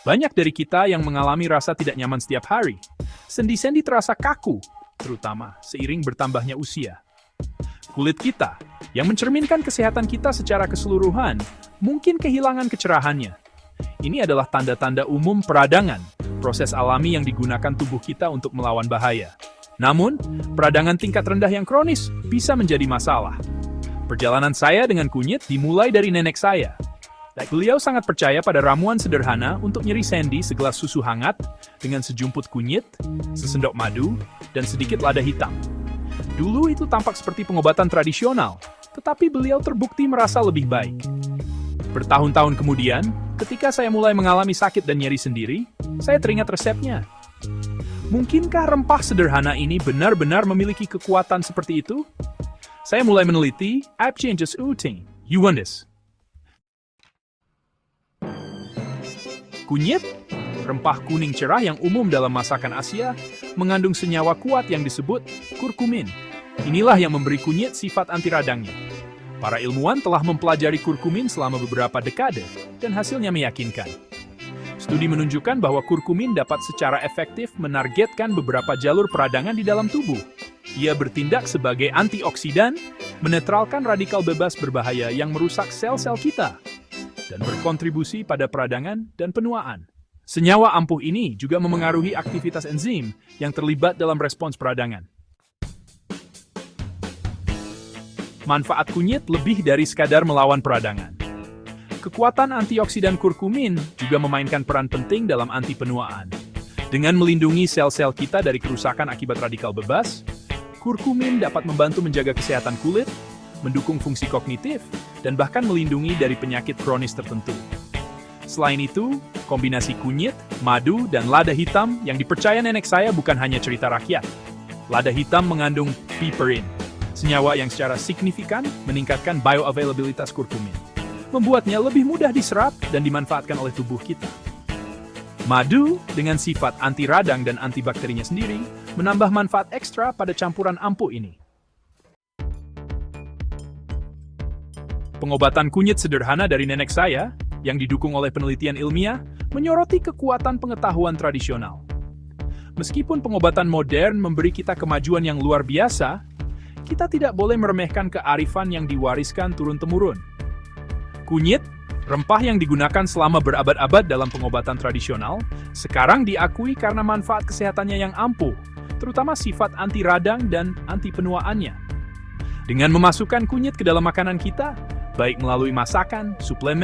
Banyak dari kita yang mengalami rasa tidak nyaman setiap hari. Sendi-sendi terasa kaku, terutama seiring bertambahnya usia. Kulit kita, yang mencerminkan kesehatan kita secara keseluruhan, mungkin kehilangan kecerahannya. Ini adalah tanda-tanda umum peradangan, proses alami yang digunakan tubuh kita untuk melawan bahaya. Namun, peradangan tingkat rendah yang kronis bisa menjadi masalah. Perjalanan saya dengan kunyit dimulai dari nenek saya. Beliau sangat percaya pada ramuan sederhana untuk nyeri sendi segelas susu hangat dengan sejumput kunyit, sesendok madu, dan sedikit lada hitam. Dulu itu tampak seperti pengobatan tradisional, tetapi beliau terbukti merasa lebih baik. Bertahun-tahun kemudian, ketika saya mulai mengalami sakit dan nyeri sendiri, saya teringat resepnya. Mungkinkah rempah sederhana ini benar-benar memiliki kekuatan seperti itu? Saya mulai meneliti Apchanges Uting, Yuandis. Kunyit, rempah kuning cerah yang umum dalam masakan Asia, mengandung senyawa kuat yang disebut kurkumin. Inilah yang memberi kunyit sifat anti radangnya. Para ilmuwan telah mempelajari kurkumin selama beberapa dekade, dan hasilnya meyakinkan. Studi menunjukkan bahwa kurkumin dapat secara efektif menargetkan beberapa jalur peradangan di dalam tubuh. Ia bertindak sebagai antioksidan, menetralkan radikal bebas berbahaya yang merusak sel-sel kita, dan berkontribusi pada peradangan dan penuaan. Senyawa ampuh ini juga memengaruhi aktivitas enzim yang terlibat dalam respons peradangan. Manfaat kunyit lebih dari sekadar melawan peradangan. Kekuatan antioksidan kurkumin juga memainkan peran penting dalam anti penuaan. Dengan melindungi sel-sel kita dari kerusakan akibat radikal bebas, kurkumin dapat membantu menjaga kesehatan kulit, mendukung fungsi kognitif, dan bahkan melindungi dari penyakit kronis tertentu. Selain itu, kombinasi kunyit, madu, dan lada hitam yang dipercaya nenek saya bukan hanya cerita rakyat. Lada hitam mengandung piperin, senyawa yang secara signifikan meningkatkan bioavailabilitas kurkumin, membuatnya lebih mudah diserap dan dimanfaatkan oleh tubuh kita. Madu, dengan sifat anti radang dan antibakterinya sendiri, menambah manfaat ekstra pada campuran ampuh ini. Pengobatan kunyit sederhana dari nenek saya, yang didukung oleh penelitian ilmiah, menyoroti kekuatan pengetahuan tradisional. Meskipun pengobatan modern memberi kita kemajuan yang luar biasa, kita tidak boleh meremehkan kearifan yang diwariskan turun-temurun. Kunyit, rempah yang digunakan selama berabad-abad dalam pengobatan tradisional, sekarang diakui karena manfaat kesehatannya yang ampuh, terutama sifat anti radang dan anti penuaannya. Dengan memasukkan kunyit ke dalam makanan kita, baik melalui masakan, suplemen,